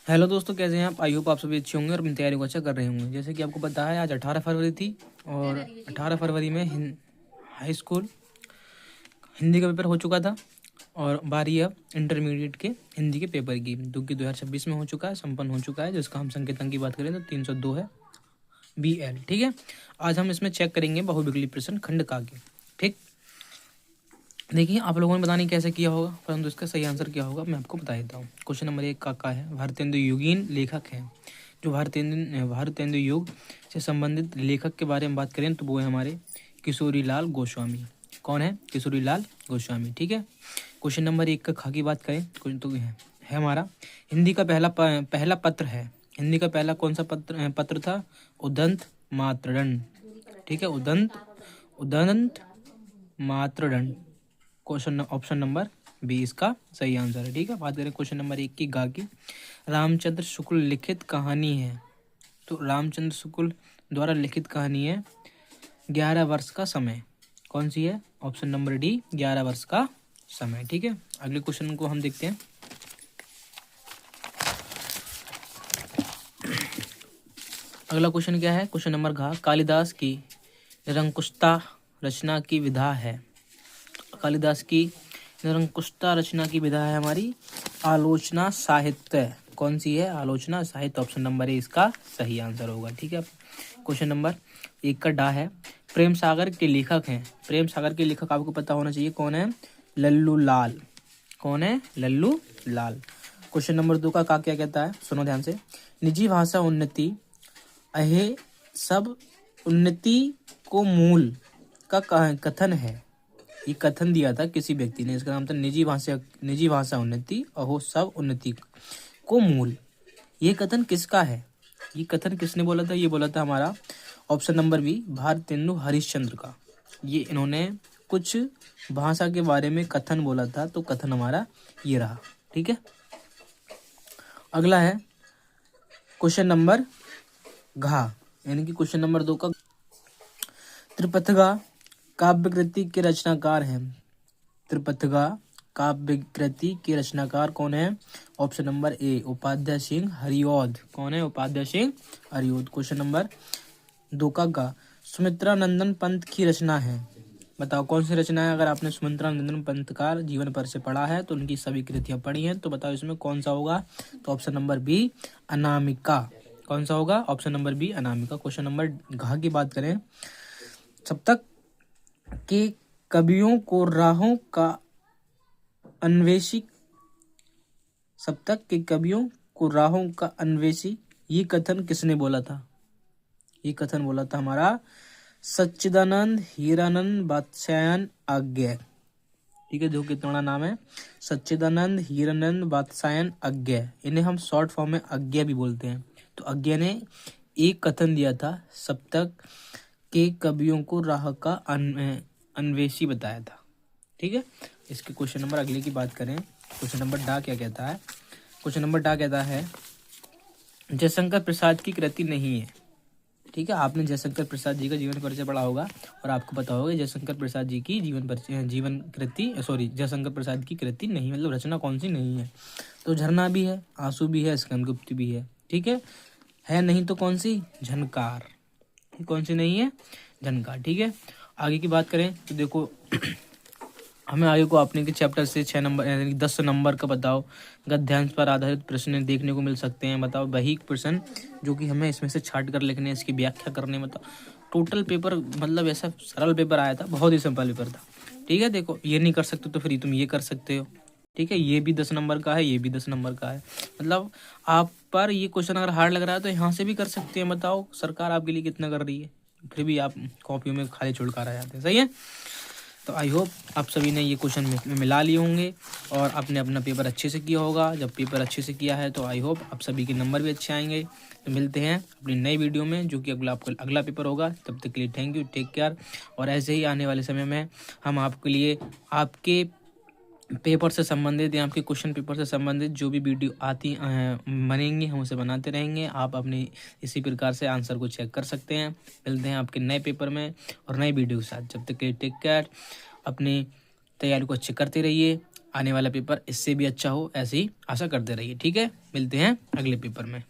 Hello दोस्तों, कैसे हैं आप? आई होप आप सभी अच्छे होंगे और अपनी तैयारी को अच्छा कर रहे होंगे। जैसे कि आपको पता है, आज 18 फरवरी थी और 18 फरवरी में हाई स्कूल हिंदी का पेपर हो चुका था और बारी अब इंटरमीडिएट के हिंदी के पेपर की, जो कि 2026 में हो चुका है, संपन्न हो चुका है। जिसका हम संकेतन की बात करें तो 302 है, BL। ठीक है, आज हम इसमें चेक करेंगे बहुविकल्पी प्रश्न खंड का के। ठीक, देखिए आप लोगों ने बताने कैसे किया होगा, परंतु इसका सही आंसर क्या होगा मैं आपको बता देता हूँ। क्वेश्चन नंबर 1 का है, भारतेंदु युगीन लेखक हैं। जो भारतेंदु युग से संबंधित लेखक के बारे में बात करें तो वो है हमारे किशोरी लाल गोस्वामी। कौन है? किशोरी लाल गोस्वामी। ठीक है, क्वेश्चन नंबर 1 का खा की बात करें तो है हमारा हिंदी का पहला पत्र है। हिंदी का पहला कौन सा पत्र था? उदंत मातृदंड। ठीक है, उदंत मातृदंड। क्वेश्चन ऑप्शन नंबर बी इसका सही आंसर है। ठीक है, बात करें क्वेश्चन नंबर 1 की गा की। रामचंद्र शुक्ल लिखित कहानी है। तो रामचंद्र शुक्ल द्वारा लिखित कहानी है 11 वर्ष का समय। कौन सी है? ऑप्शन नंबर डी, 11 वर्ष का समय। ठीक है, अगले क्वेश्चन को हम देखते हैं। अगला क्वेश्चन क्या है? क्वेश्चन नंबर घ, कालिदास की निरंकुशता रचना की विधा है। कालिदास की निरंकुशता रचना की विधा है हमारी आलोचना साहित्य। कौन सी है? आलोचना साहित्य। ऑप्शन नंबर ए इसका सही आंसर होगा। ठीक है, क्वेश्चन नंबर 1 का डा है, प्रेम सागर के लेखक हैं। प्रेम सागर के लेखक आपको पता होना चाहिए कौन है? लल्लू लाल। कौन है? लल्लू लाल। क्वेश्चन नंबर 2 का क्या कहता है? सुनो ध्यान से। निजी भाषा उन्नति अहे सब उन्नति को मूल का कथन है। ये कथन दिया था किसी व्यक्ति ने, इसका नाम था निजी भाषा उन्नति अहो सब उन्नति को मूल। ये कथन किसका है? ये कथन किसने बोला था? ये बोला था हमारा option number B, Bharatendu Harishchandra का। ये इन्होंने कुछ भाषा के बारे में कथन बोला था, तो कथन हमारा ये रहा। ठीक है, अगला है क्वेश्चन नंबर घा, यानी कि क्वेश्चन नंबर 2 का। त्रिपथगा काव्य कृति के रचनाकार हैं। त्रिपथगा काव्य कृति के रचनाकार कौन है? Option number A, Upadhyay Singh Hariaudh. कौन है? उपाध्याय सिंह हरिऔध। क्वेश्चन नंबर 2 का गा, सुमित्रा नंदन पंत की रचना है। बताओ कौन सी रचना है? अगर आपने सुमित्रा नंदन पंत का जीवन परिचय पढ़ा है तो उनकी सभी कृतियां पढ़ी हैं, तो बताओ इसमें कौन सा होगा? तो ऑप्शन नंबर बी, अनामिका। कौन सा होगा? Option number B, Anamika. Question number घ की बात करें, सप्तक के कवियों को राहों का अन्वेषी, सप्तक के कवियों को राहों का अन्वेषी, ये कथन किसने बोला था? ये कथन बोला था हमारा सच्चिदानंद हीरानंद बादशायन आज्ञा। ठीक है, जो कितना बड़ा नाम है, सच्चिदानंद हीरानंद बादशायन आज्ञा। इन्हें हम शॉर्ट फॉर्म में आज्ञा भी बोलते हैं। तो आज्ञा ने एक कथन दिया था, सप्तक के कवियों को राह का अन्वेषी बताया था। ठीक है, इसके क्वेश्चन नंबर अगले की बात करें, क्वेश्चन नंबर डा क्या कहता है? क्वेश्चन नंबर डा कहता है जयशंकर प्रसाद की कृति नहीं है। ठीक है, आपने जयशंकर प्रसाद जी का जीवन परिचय पढ़ा होगा और आपको पता होगा जयशंकर प्रसाद जी की जयशंकर प्रसाद की कृति नहीं, मतलब रचना कौन सी नहीं है? तो झरना भी है, आंसू भी है, स्कंदगुप्त भी है। ठीक है नहीं तो कौन सी? झनकार। कौन सी नहीं है? झनकार। ठीक है, आगे की बात करें तो देखो हमें आगे को आपने के चैप्टर से 6 नंबर यानी 10 नंबर का बताओ गद्यांश पर आधारित प्रश्न देखने को मिल सकते हैं। बताओ वही प्रश्न जो कि हमें इसमें से छाट कर लिखने, इसकी व्याख्या करने। बताओ टोटल पेपर मतलब ऐसा सरल पेपर आया था, बहुत ही सिंपल पेपर था। ठीक है, देखो ये नहीं कर सकते तो फिर तुम ये कर सकते हो। ठीक है, ये भी 10 नंबर का है, ये भी 10 नंबर का है। मतलब आप पर ये क्वेश्चन अगर हार्ड लग रहा है तो यहाँ से भी कर सकते हैं। बताओ सरकार आपके लिए कितना कर रही है, फिर भी आप कॉपियों में खाली छुड़का रह जाते हैं। सही है, तो आई होप आप सभी ने ये क्वेश्चन में मिला लिए होंगे और आपने अपना पेपर अच्छे से किया होगा। जब पेपर अच्छे से किया है तो आई होप आप सभी के नंबर भी अच्छे आएंगे। तो मिलते हैं अपनी नई वीडियो में, जो कि आपका अगला पेपर होगा। तब तक के लिए थैंक यू, टेक केयर। और ऐसे ही आने वाले समय में हम आपके लिए आपके पेपर से संबंधित या आपके क्वेश्चन पेपर से संबंधित जो भी वीडियो बनेंगी हम उसे बनाते रहेंगे। आप अपने इसी प्रकार से आंसर को चेक कर सकते हैं। मिलते हैं आपके नए पेपर में और नए वीडियो के साथ। जब तक के टेक केयर, अपनी तैयारी को अच्छे करते रहिए। आने वाला पेपर इससे भी अच्छा हो, ऐसे ही आशा करते रहिए। ठीक है, मिलते हैं अगले पेपर में।